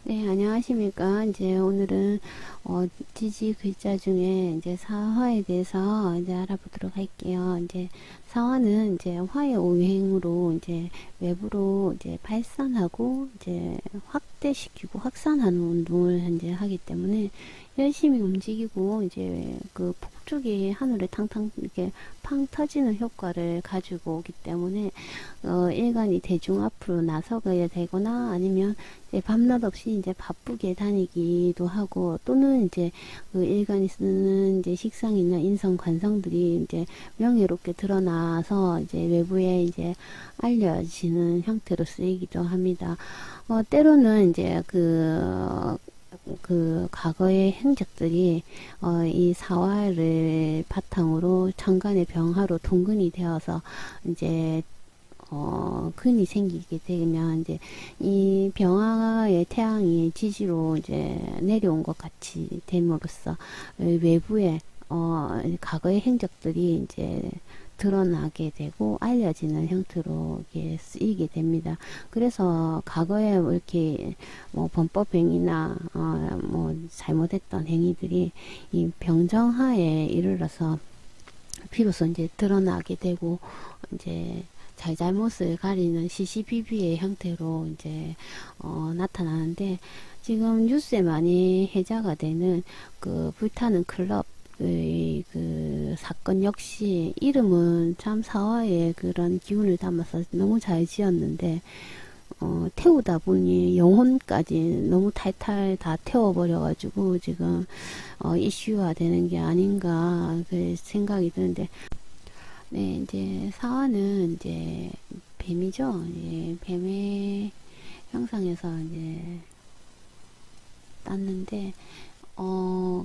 네, 안녕하십니까. 이제 오늘은, 지지 글자 중에 이제 사화에 대해서 이제 알아보도록 할게요. 이제 사화는 이제 화의 오행으로 이제 외부로 이제 발산하고 이제 확대시키고 확산하는 운동을 이제 하기 때문에 열심히 움직이고 이제 그 폭죽이 하늘에 탕탕 이렇게 팡 터지는 효과를 가지고 오기 때문에 일간이 대중 앞으로 나서야 되거나 아니면 밤낮 없이 이제 바쁘게 다니기도 하고 또는 이제 그 일간이 쓰는 이제 식상이나 인성 관성들이 이제 명예롭게 드러나서 이제 외부에 이제 알려지는 형태로 쓰이기도 합니다. 때로는 이제 그 과거의 행적들이 이 사화를 바탕으로 천간의 병화로 통근이 되어서 이제 근이 생기게 되면 이제 이 병화의 태양이 지지로 이제 내려온 것 같이 됨으로써 외부에 과거의 행적들이 이제 드러나게 되고 알려지는 형태로 이게 쓰이게 됩니다. 그래서 과거에 뭐 이렇게 뭐 범법행위나 뭐 잘못했던 행위들이 이 병정하에 이르러서 비로소 이제 드러나게 되고 이제 잘잘못을 가리는 시시비비의 형태로 이제 나타나는데 지금 뉴스에 많이 회자가 되는 그 불타는 클럽 그 사건 역시 이름은 참 사화의 그런 기운을 담아서 너무 잘 지었는데 태우다 보니 영혼까지 너무 탈탈 다 태워버려가지고 지금 이슈화 되는 게 아닌가 그 생각이 드는데 네, 이제 사화는 이제 뱀이죠. 예, 뱀의 형상에서 이제 땄는데,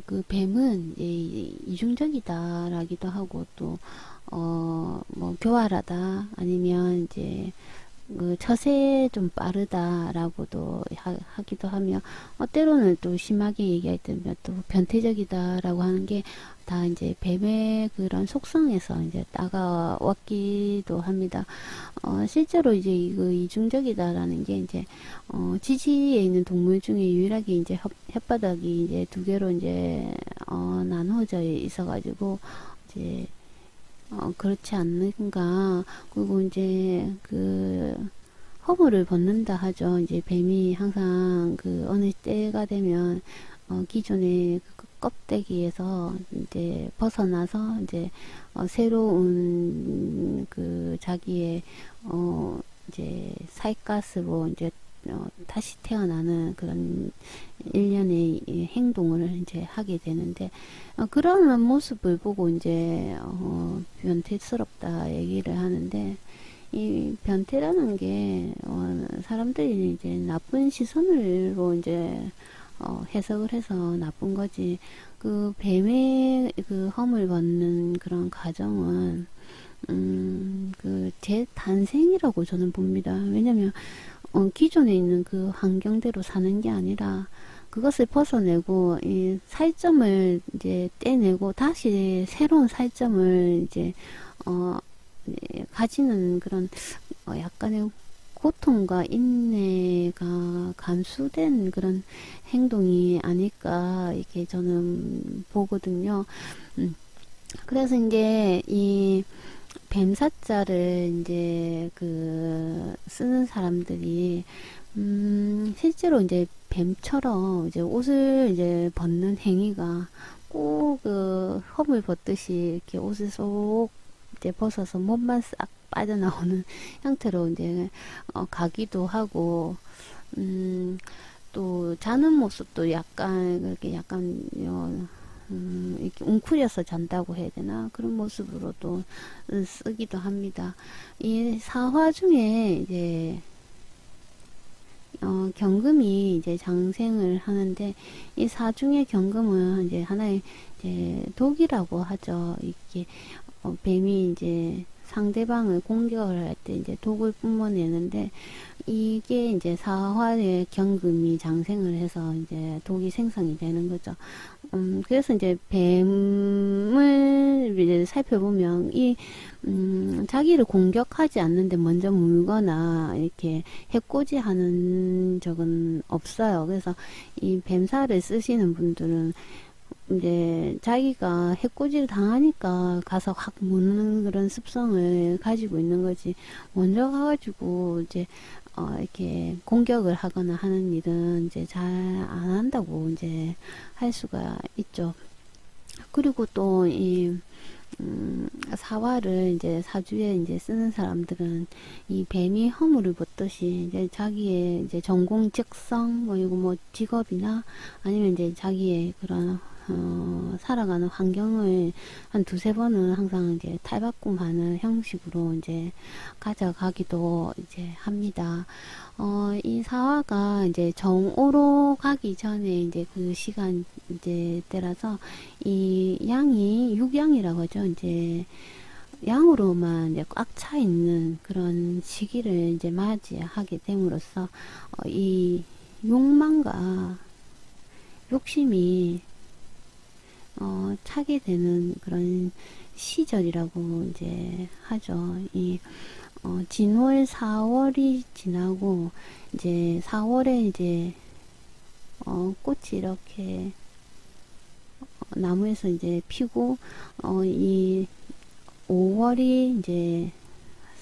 그 뱀은 이중적이다라기도 하고 또, 뭐 교활하다 아니면 이제 그 처세 좀 빠르다라고도 하기도 하며 때로는 또 심하게 얘기할 때면 또 변태적이다라고 하는 게 다 이제 뱀의 그런 속성에서 이제 따가왔기도 합니다. 실제로 이제 이거 이중적이다라는 게 이제 지지에 있는 동물 중에 유일하게 이제 혓바닥이 이제 두 개로 이제 나누어져 있어가지고 이제 그렇지 않는가. 그리고 이제 허물을 벗는다 하죠. 이제 뱀이 항상 그 어느 때가 되면 기존의 그 껍데기에서 이제 벗어나서 이제 새로운 그 자기의 이제 살갗으로 이제 다시 태어나는 그런 일련의 행동을 이제 하게 되는데 그런 모습을 보고 이제 변태스럽다 얘기를 하는데 이 변태라는 게 사람들이 이제 나쁜 시선으로 이제 해석을 해서 나쁜 거지 그 뱀의 그 허물 벗는 그런 과정은 그 재탄생이라고 저는 봅니다. 왜냐면 기존에 있는 그 환경대로 사는 게 아니라 그것을 벗어내고 이 살점을 이제 떼내고 다시 새로운 살점을 이제 어 가지는 그런 약간의 고통과 인내가 감수된 그런 행동이 아닐까 이렇게 저는 보거든요. 그래서 이제 이 뱀사자를 이제 그 쓰는 사람들이 실제로 이제 뱀처럼 이제 옷을 이제 벗는 행위가 꼭 그 험을 벗듯이 이렇게 옷을 쏙 이제 벗어서 몸만 싹 빠져나오는 형태로 이제 가기도 하고 또 자는 모습도 약간 그렇게 약간 이렇게 웅크려서 잔다고 해야 되나 그런 모습으로도 쓰기도 합니다. 이 사화 중에 이제 경금이 이제 장생을 하는데 이 사중의 경금은 이제 하나의 이제 독이라고 하죠. 이게 뱀이 이제 상대방을 공격을 할 때 이제 독을 뿜어내는데 이게 이제 사화의 경금이 장생을 해서 이제 독이 생성이 되는 거죠. 그래서 이제 뱀을 이제 살펴보면 자기를 공격하지 않는데 먼저 물거나 이렇게 해코지 하는 적은 없어요. 그래서 이 뱀살을 쓰시는 분들은 이제 자기가 해코지를 당하니까 가서 확 무는 그런 습성을 가지고 있는 거지. 먼저 가가지고 이제 이렇게 공격을 하거나 하는 일은 이제 잘 안 한다고 이제 할 수가 있죠. 그리고 또 사화를 이제 사주에 이제 쓰는 사람들은 이 뱀이 허물을 벗듯이 이제 자기의 이제 전공 직성 그리고 뭐 직업이나 아니면 이제 자기의 그런 살아가는 환경을 한 두세 번은 항상 이제 탈바꿈하는 형식으로 이제 가져가기도 이제 합니다. 이 사화가 이제 정오로 가기 전에 이제 그 시간 이제 때라서 이 양이 육양이라고 하죠. 이제 양으로만 이제 꽉 차 있는 그런 시기를 이제 맞이하게 됨으로써 이 욕망과 욕심이 차게 되는 그런 시절이라고 이제 하죠. 진월 4월이 지나고 이제 4월에 이제 꽃이 이렇게 나무에서 이제 피고 이 5월이 이제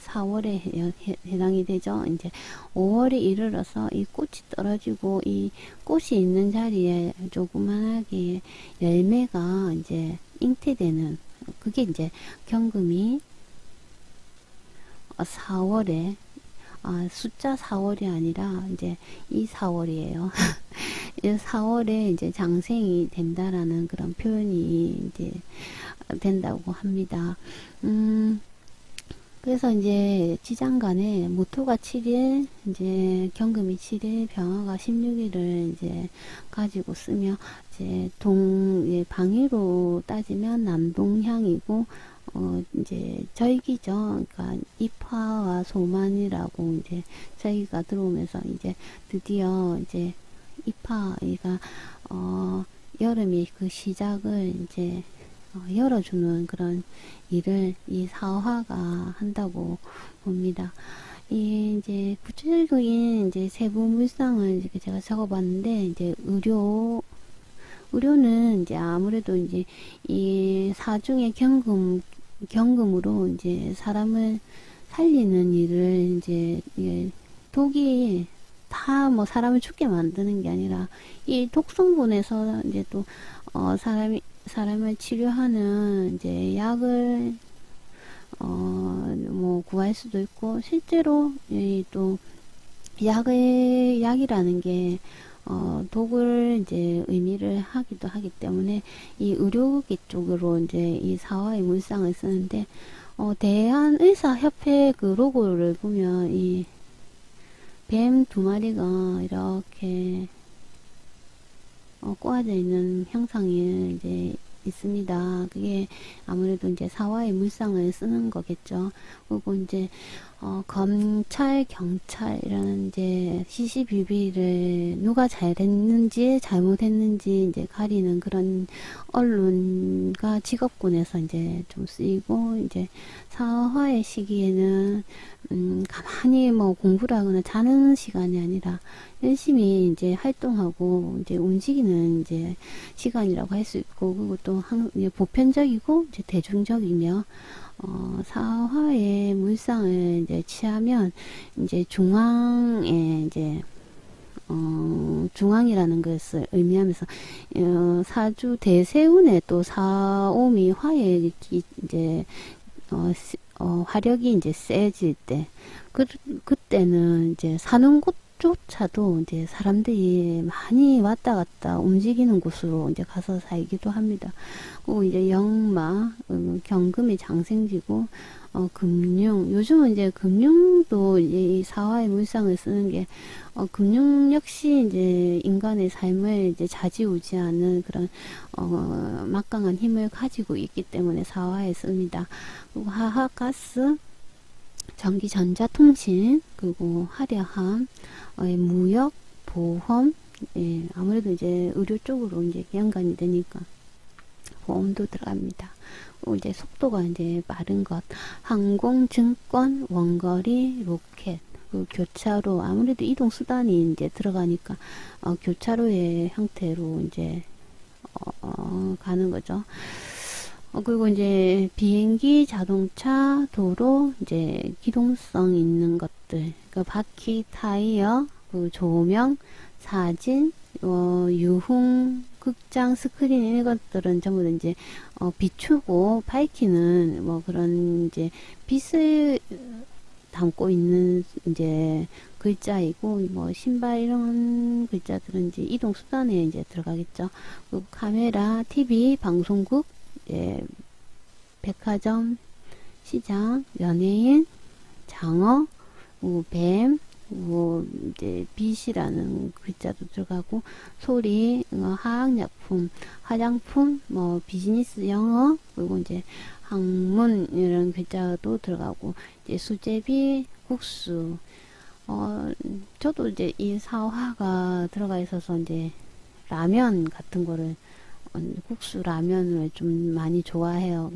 4월에 해당이 되죠. 이제 5월에 이르러서 이 꽃이 떨어지고 이 꽃이 있는 자리에 조그만하게 열매가 이제 잉태되는 그게 이제 경금이 4월에 숫자 4월이 아니라 이제 이 4월이에요. 4월에 이제 장생이 된다라는 그런 표현이 이제 된다고 합니다. 그래서 이제 지장간에 모토가 7일, 이제 경금이 7일, 병화가 16일을 이제 가지고 쓰며 이제 방위로 따지면 남동향이고 이제 절기죠. 그러니까 입화와 소만이라고 이제 절기가 들어오면서 이제 드디어 이제 입하가 여름이 그 시작을 이제 열어주는 그런 일을 이 사화가 한다고 봅니다. 이 이제 구체적인 이제 세부 물상을 이제 제가 적어봤는데 이제 의료는 이제 아무래도 이제 이 사중의 경금으로 이제 사람을 살리는 일을 이제 독이 다 뭐 사람을 죽게 만드는 게 아니라 이 독성분에서 이제 또 사람을 치료하는 이제 약을 뭐 구할 수도 있고 실제로 또 약이라는 게 독을 이제 의미를 하기도 하기 때문에 이 의료계 쪽으로 이제 이 사화의 물상을 쓰는데 대한의사협회 그 로고를 보면 이 뱀 두 마리가 이렇게 꼬아져 있는 형상이 이제 있습니다. 그게 아무래도 이제 사화의 물상을 쓰는 거겠죠. 그리고 이제 검찰, 경찰 이런 이제 시시비비를 누가 잘했는지 잘못했는지 이제 가리는 그런 언론과 직업군에서 이제 좀 쓰이고 이제 사화의 시기에는 가만히 뭐 공부를 하거나 자는 시간이 아니라 열심히 이제 활동하고 이제 움직이는 이제 시간이라고 할 수 있고 그리고 또 보편적이고 이제 대중적이며 사화의 물상을 이제 취하면 이제 중앙에 이제 중앙이라는 것을 의미하면서 사주 대세운에 또 사오미 화의 이제 화력이 이제 세질 때 그때는 이제 사는 곳조차도 이제 사람들이 많이 왔다 갔다 움직이는 곳으로 이제 가서 살기도 합니다. 그리고 이제 역마, 경금이 장생지고, 금융, 요즘은 이제 금융도 이 사화의 물상을 쓰는 게, 금융 역시 이제 인간의 삶을 이제 좌지우지하는 그런, 막강한 힘을 가지고 있기 때문에 사화에 씁니다. 그리고 하하가스, 전기, 전자통신, 그리고 화려함, 무역, 보험, 예, 아무래도 이제 의료 쪽으로 이제 연관이 되니까 보험도 들어갑니다. 이제 속도가 이제 빠른 것, 항공, 증권, 원거리, 로켓, 그 교차로, 아무래도 이동 수단이 이제 들어가니까 교차로의 형태로 이제 가는 거죠. 그리고 이제 비행기, 자동차, 도로, 이제 기동성 있는 것들, 그 바퀴, 타이어, 그 조명, 사진, 유흥, 극장, 스크린 이런 것들은 전부 다 이제 비추고 밝히는 뭐 그런 이제 빛을 담고 있는 이제 글자이고, 뭐 신발 이런 글자들은 이제 이동 수단에 이제 들어가겠죠. 그 카메라, TV, 방송국, 예, 백화점, 시장, 연예인, 장어, 뱀, 이제 빛이라는 글자도 들어가고, 소리, 화학약품, 화장품, 뭐 비즈니스 영어, 그리고 이제 학문 이런 글자도 들어가고, 이제 수제비, 국수. 저도 이제 이 사화가 들어가 있어서 이제 라면 같은 거를 국수 라면을 좀 많이 좋아해요.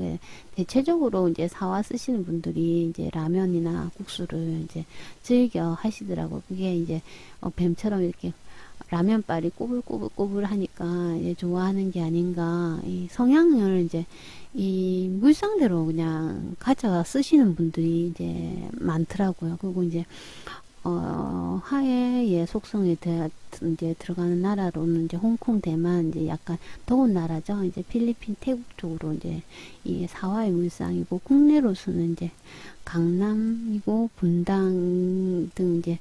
대체적으로 이제 사와 쓰시는 분들이 이제 라면이나 국수를 이제 즐겨 하시더라고. 그게 이제 뱀처럼 이렇게 라면빨이 꼬불꼬불 하니까 이제 좋아하는 게 아닌가. 이 성향을 이제 이 물상대로 그냥 가져가 쓰시는 분들이 이제 많더라고요. 그리고 이제 화해의 속성에 이제 들어가는 나라로는 이제 홍콩, 대만, 이제 약간 더운 나라죠. 이제 필리핀, 태국 쪽으로 이제 이 사화의 물상이고, 국내로서는 이제 강남이고, 분당 등 이제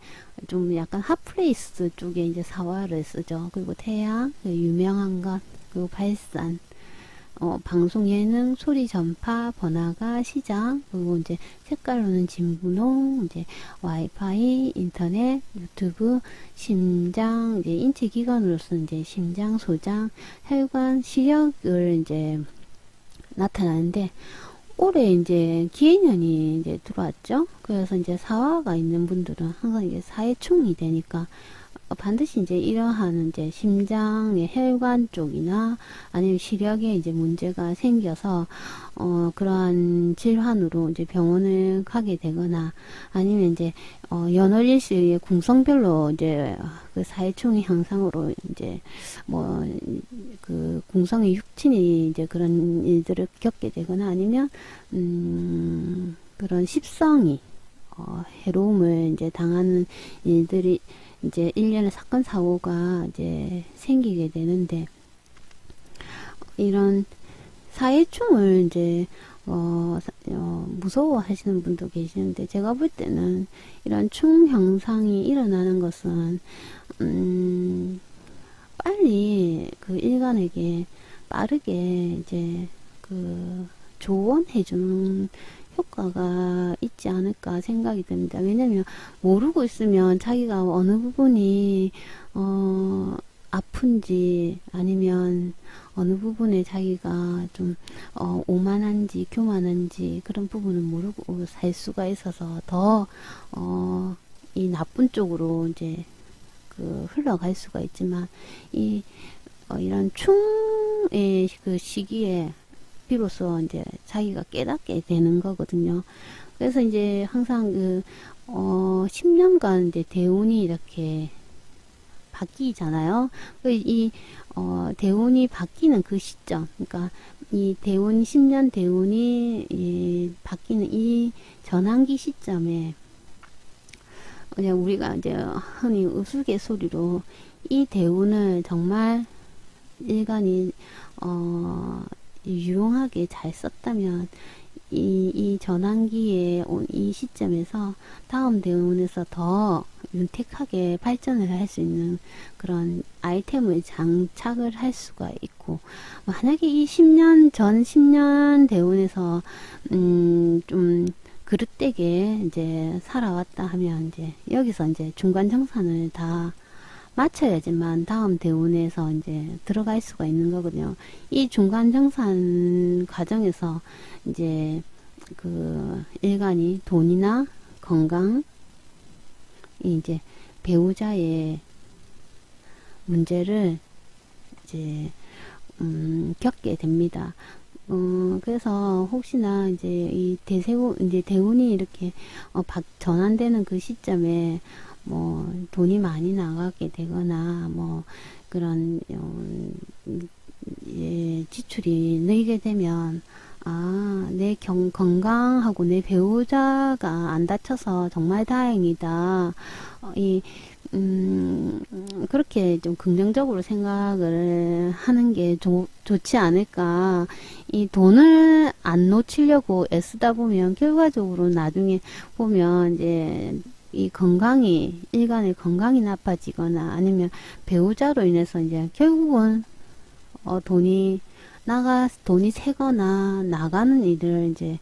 좀 약간 핫플레이스 쪽에 이제 사화를 쓰죠. 그리고 태양, 유명한 것, 그리고 발산, 방송, 예능, 소리 전파, 번화가, 시장, 그리고 이제 색깔로는 진분홍, 이제 와이파이, 인터넷, 유튜브, 심장, 이제 인체 기관으로서 이제 심장, 소장, 혈관, 시력을 이제 나타나는데, 올해 이제 기해년이 이제 들어왔죠. 그래서 이제 사화가 있는 분들은 항상 이게 사회충이 되니까 반드시 이제 이러한 이제 심장의 혈관 쪽이나 아니면 시력에 이제 문제가 생겨서 그러한 질환으로 이제 병원을 가게 되거나 아니면 이제 연월일시의 궁성별로 이제 그 사회충의 현상으로 이제 뭐 그 궁성의 육친이 이제 그런 일들을 겪게 되거나 아니면 그런 십성이 해로움을 이제 당하는 일들이 이제 일련의 사건 사고가 이제 생기게 되는데, 이런 사회충을 이제 무서워 하시는 분도 계시는데, 제가 볼 때는 이런 충 현상이 일어나는 것은 빨리 그 일간에게 빠르게 이제 그 조언해주는 효과가 있지 않을까 생각이 듭니다. 왜냐면 모르고 있으면 자기가 어느 부분이 아픈지 아니면 어느 부분에 자기가 좀 오만한지 교만한지 그런 부분을 모르고 살 수가 있어서 더 이 나쁜 쪽으로 이제 그 흘러갈 수가 있지만 이런 충의 그 시기에 비로소 이제 자기가 깨닫게 되는 거거든요. 그래서 이제 항상 10년간 이제 대운이 이렇게 바뀌잖아요. 대운이 바뀌는 그 시점, 그러니까 이 대운, 10년 대운이 바뀌는 이 전환기 시점에 그냥 우리가 이제 흔히 우스갯소리로 이 대운을 정말 일간이 유용하게 잘 썼다면 이 전환기에 온 이 시점에서 다음 대운에서 더 윤택하게 발전을 할 수 있는 그런 아이템을 장착을 할 수가 있고, 만약에 이 10년 전 10년 대운에서 좀 그릇되게 이제 살아왔다 하면 이제 여기서 이제 중간 정산을 다 맞춰야지만 다음 대운에서 이제 들어갈 수가 있는 거거든요. 이 중간 정산 과정에서 이제 그 일간이 돈이나 건강, 이제 배우자의 문제를 이제 겪게 됩니다. 그래서 혹시나 이제 이 이제 대운이 이렇게 전환되는 그 시점에 뭐 돈이 많이 나가게 되거나 뭐 그런 예, 지출이 늘게 되면 내 건강하고 내 배우자가 안 다쳐서 정말 다행이다. 그렇게 좀 긍정적으로 생각을 하는 게 좋지 않을까. 이 돈을 안 놓치려고 애쓰다 보면 결과적으로 나중에 보면 이제 이 일간의 건강이 나빠지거나 아니면 배우자로 인해서 이제 결국은 돈이 새거나 나가는 일을 이제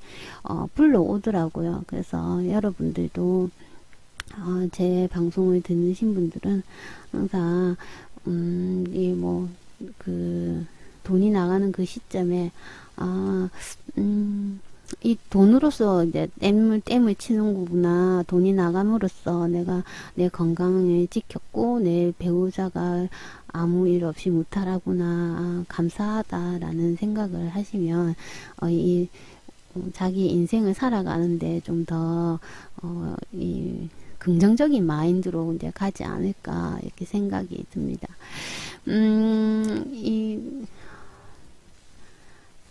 불러오더라고요. 그래서 여러분들도 제 방송을 듣는 분들은 항상 돈이 나가는 그 시점에 이 돈으로서 이제 땜을 치는 거구나. 돈이 나감으로써 내가 내 건강을 지켰고 내 배우자가 아무 일 없이 무탈하구나. 감사하다라는 생각을 하시면 자기 인생을 살아가는데 좀 더 긍정적인 마인드로 이제 가지 않을까 이렇게 생각이 듭니다.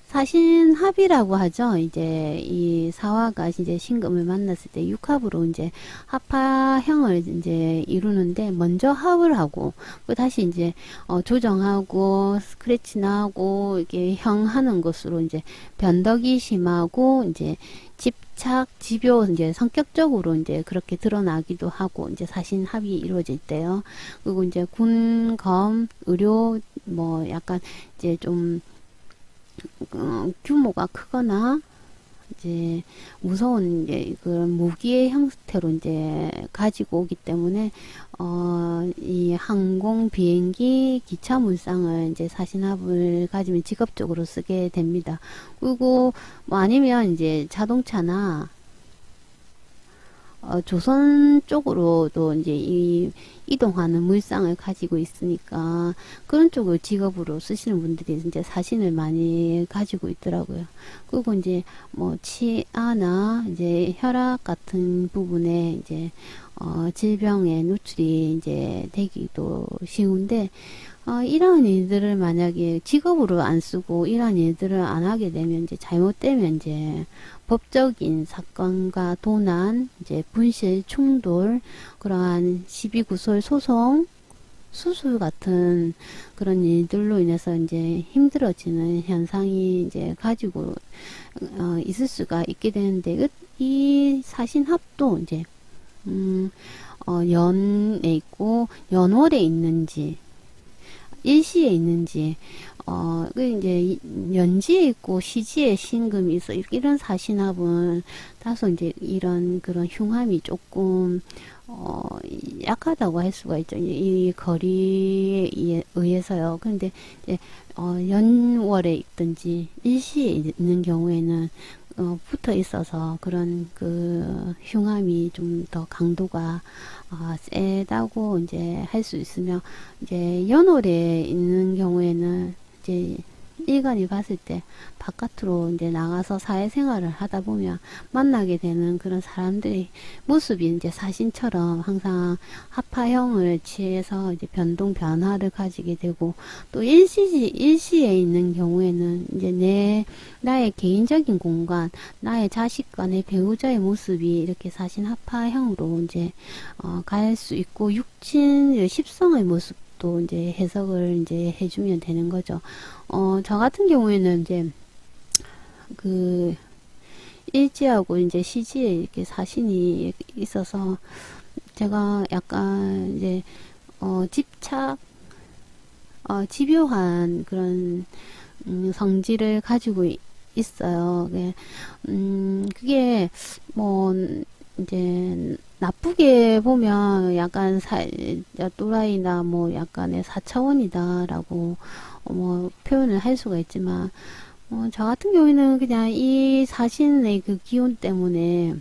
사신합이라고 하죠. 이제 이 사화가 이제 신금을 만났을 때 육합으로 이제 합화형을 이제 이루는데 먼저 합을 하고 그 다시 이제 조정하고 스크래치 나고 이렇게 형하는 것으로 이제 변덕이 심하고 이제 집착, 집요 이제 성격적으로 이제 그렇게 드러나기도 하고 이제 사신합이 이루어질 때요. 그리고 이제 군, 검, 의료 뭐 약간 이제 좀 규모가 크거나 이제 무서운 이제 그런 무기의 형태로 이제 가지고 오기 때문에 이 항공, 비행기, 기차 물상을 이제 사신합을 가지면 직업적으로 쓰게 됩니다. 그리고 뭐 아니면 이제 자동차나 조선 쪽으로도 이제 이동하는 물상을 가지고 있으니까 그런 쪽을 직업으로 쓰시는 분들이 이제 사신을 많이 가지고 있더라고요. 그리고 이제 뭐 치아나 이제 혈압 같은 부분에 이제 질병에 노출이 이제 되기도 쉬운데 이러한 일들을 만약에 직업으로 안 쓰고 이러한 일들을 안 하게 되면 이제 잘못되면 이제 법적인 사건과 도난, 이제 분실, 충돌, 그러한 시비구설, 소송, 수술 같은 그런 일들로 인해서 이제 힘들어지는 현상이 이제 가지고 있을 수가 있게 되는데 이 사신합도 이제 연에 있고 연월에 있는지 일시에 있는지 이제 연지에 있고 시지에 신금이 있어 이런 사신합은 다소 이제 이런 그런 흉함이 조금 약하다고 할 수가 있죠. 이 거리에 의해서요. 그런데 이제 연월에 있든지 일시에 있는 경우에는 붙어 있어서 그런 그 흉함이 좀 더 강도가 세다고 이제 할 수 있으며 이제 연월에 있는 경우에는 이제 일간이 봤을 때 바깥으로 이제 나가서 사회생활을 하다 보면 만나게 되는 그런 사람들의 모습이 이제 사신처럼 항상 합화형을 취해서 이제 변화를 가지게 되고 또 일시에 있는 경우에는 이제 나의 개인적인 공간, 나의 자식과 내 배우자의 모습이 이렇게 사신 합화형으로 이제 갈 수 있고 육친 십성의 모습 또 이제 해석을 이제 해주면 되는 거죠. 저 같은 경우에는 이제 그 일지하고 이제 시지에 이렇게 사신이 있어서 제가 약간 이제 집착, 집요한 그런 성질을 가지고 있어요. 그게 뭐 이제 나쁘게 보면 약간 또라이나 뭐 약간의 사차원이다라고 뭐 표현을 할 수가 있지만 저 같은 경우에는 그냥 이 사신의 그 기운 때문에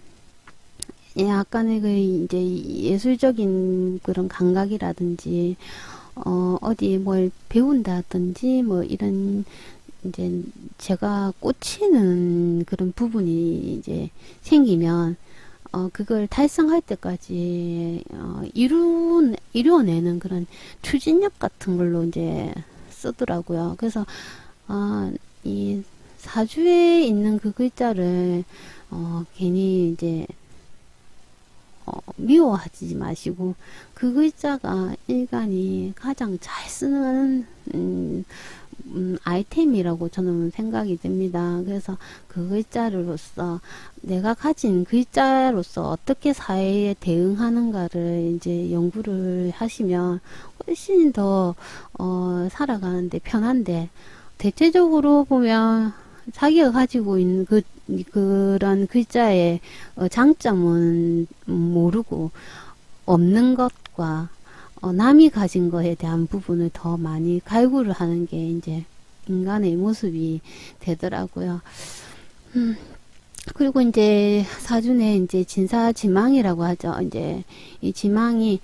약간의 그 이제 예술적인 그런 감각이라든지 어디 뭘 배운다든지 뭐 이런 이제 제가 꽂히는 그런 부분이 이제 생기면 그걸 달성할 때까지 이루어내는 그런 추진력 같은 걸로 이제 쓰더라고요. 그래서 이 사주에 있는 그 글자를 괜히 이제 미워하지 마시고 그 글자가 일간이 가장 잘 쓰는 아이템이라고 저는 생각이 듭니다. 그래서 그 글자로서 내가 가진 글자로서 어떻게 사회에 대응하는가를 이제 연구를 하시면 훨씬 더 살아가는데 편한데 대체적으로 보면 자기가 가지고 있는 그런 글자의 장점은 모르고 없는 것과 남이 가진 것에 대한 부분을 더 많이 갈구를 하는 게 이제 인간의 모습이 되더라고요. 그리고 이제 사준에 이제 진사지망이라고 하죠. 이제 이 지망이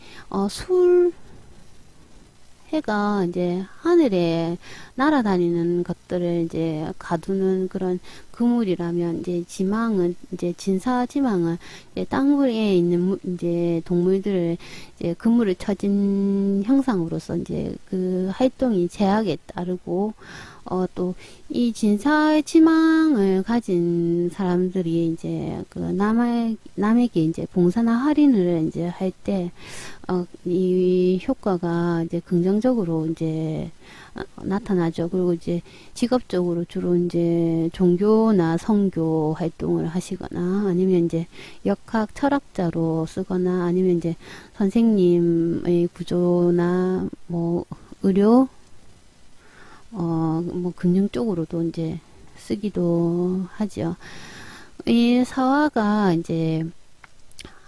해가 이제 하늘에 날아다니는 것들을 이제 가두는 그런 그물이라면 이제 지망은 이제 진사지망은 이제 땅 위에 있는 이제 동물들을 이제 그물을 쳐진 형상으로서 이제 그 활동이 제약에 따르고 또 이 진사지망을 가진 사람들이 이제 그 남에게 이제 봉사나 할인을 이제 할 때 이 효과가 이제 긍정적으로 이제 나타나죠. 그리고 이제 직업적으로 주로 이제 종교나 선교 활동을 하시거나 아니면 이제 역학 철학자로 쓰거나 아니면 이제 선생님의 구조나 뭐 의료 뭐 금융 쪽으로도 이제 쓰기도 하죠. 이 사화가 이제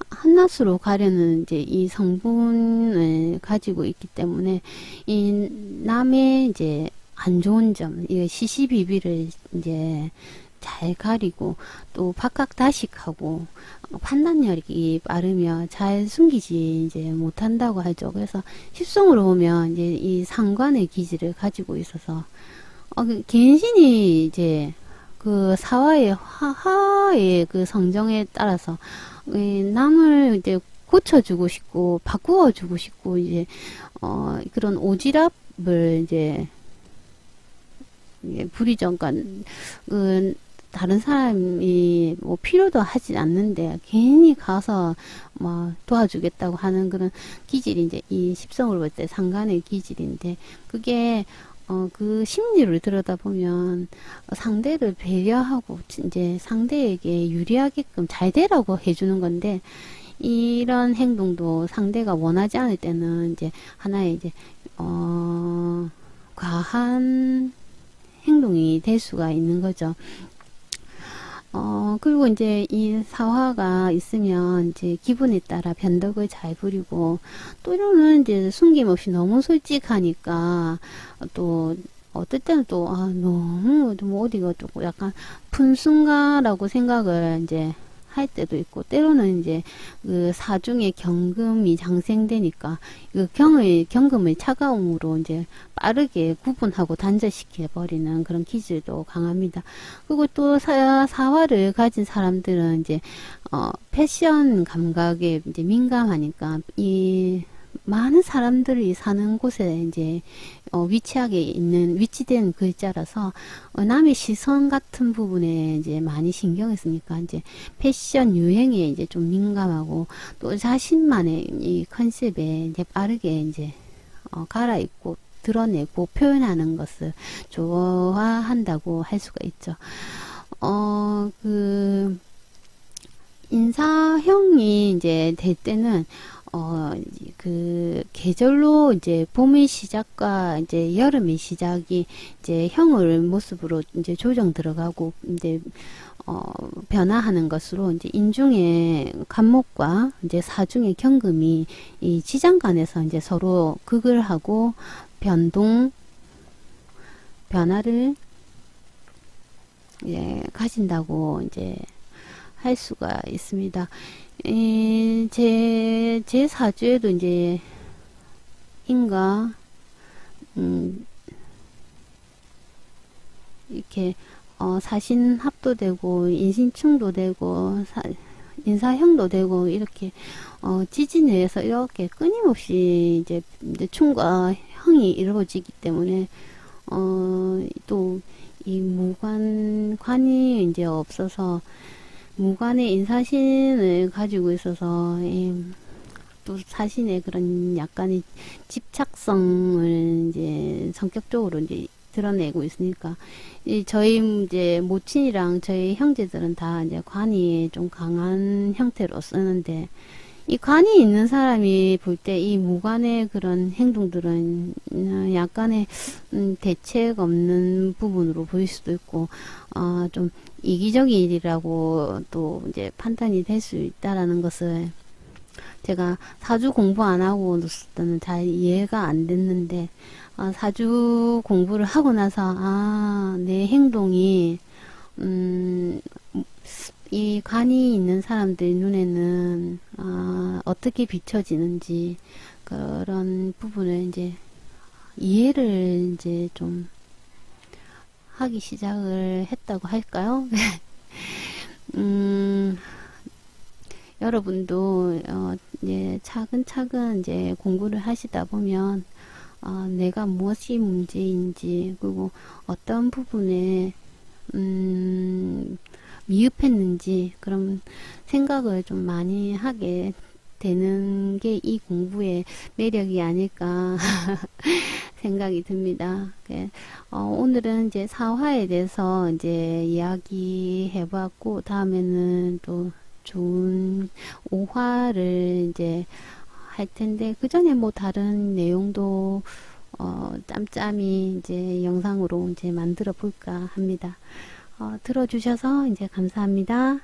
한낮으로 가려는 이제 이 성분을 가지고 있기 때문에 이 남의 이제 안 좋은 점, 이 시시비비를 이제 잘 가리고 또 박학다식하고 판단력이 빠르며 잘 숨기지 이제 못한다고 하죠. 그래서 십성으로 보면 이제 이 상관의 기질을 가지고 있어서 괜신이 이제 그 사화의 화의 그 성정에 따라서 남을 이제 고쳐주고 싶고 바꾸어주고 싶고 이제 그런 오지랖을 이제 부리죠. 그러니까 다른 사람이 뭐 필요도 하지 않는데 괜히 가서 뭐 도와주겠다고 하는 그런 기질이 이제 이 십성으로 볼 때 상간의 기질인데 그게 그 심리를 들여다보면 상대를 배려하고 이제 상대에게 유리하게끔 잘 되라고 해주는 건데 이런 행동도 상대가 원하지 않을 때는 이제 하나의 이제 과한 행동이 될 수가 있는 거죠. 그리고 이제 이 사화가 있으면 이제 기분에 따라 변덕을 잘 부리고 또는 이제 숨김없이 너무 솔직하니까 또 어떨 때는 또 너무 좀 어디가 조금 약간 분순가라고 생각을 이제 할 때도 있고 때로는 이제 그 사중에 경금이 장생되니까 그 경금의 차가움으로 이제 빠르게 구분하고 단절시켜 버리는 그런 기질도 강합니다. 그리고 또 사화를 가진 사람들은 이제 패션 감각에 이제 민감하니까 이 많은 사람들이 사는 곳에 이제 위치된 글자라서 남의 시선 같은 부분에 이제 많이 신경을 쓰니까 이제 패션 유행에 이제 좀 민감하고 또 자신만의 이 컨셉에 이제 빠르게 이제 갈아입고 드러내고 표현하는 것을 좋아한다고 할 수가 있죠. 그 인사형이 이제 될 때는 그 계절로 이제 봄의 시작과 이제 여름의 시작이 이제 형을 모습으로 이제 조정 들어가고 이제 변화하는 것으로 이제 인중의 간목과 이제 사중의 경금이 이 지장간에서 이제 서로 극을 하고 변화를 가진다고 이제 할 수가 있습니다. 제 사주에도 이제 인과, 음, 이렇게, 사신합도 되고, 인신충도 되고, 인사형도 되고, 이렇게, 지진에서 이렇게 끊임없이 이제 충과 형이 이루어지기 때문에, 또, 이 관이 이제 없어서, 무관의 인사신을 가지고 있어서, 또 사신의 그런 약간의 집착성을 이제 성격적으로 이제 드러내고 있으니까, 저희 이제 모친이랑 저희 형제들은 다 이제 관이 좀 강한 형태로 쓰는데, 이 관이 있는 사람이 볼 때 이 무관의 그런 행동들은 약간의 대책 없는 부분으로 보일 수도 있고, 좀 이기적인 일이라고 또 이제 판단이 될 수 있다라는 것을 제가 사주 공부 안 하고 때는 잘 이해가 안 됐는데, 사주 공부를 하고 나서, 내 행동이, 이 관이 있는 사람들 눈에는, 어떻게 비춰지는지, 그런 부분을 이제 이해를 이제 좀 하기 시작을 했다고 할까요? 음, 여러분도 이제 차근차근 이제 공부를 하시다 보면 내가 무엇이 문제인지, 그리고 어떤 부분에 미흡했는지 그런 생각을 좀 많이 하게 되는 게 이 공부의 매력이 아닐까 생각이 듭니다. 오늘은 이제 사화에 대해서 이제 이야기해 봤고, 다음에는 또 좋은 오화를 이제 할 텐데, 그 전에 뭐 다른 내용도 짬짬이 이제 영상으로 이제 만들어 볼까 합니다. 들어주셔서 이제 감사합니다.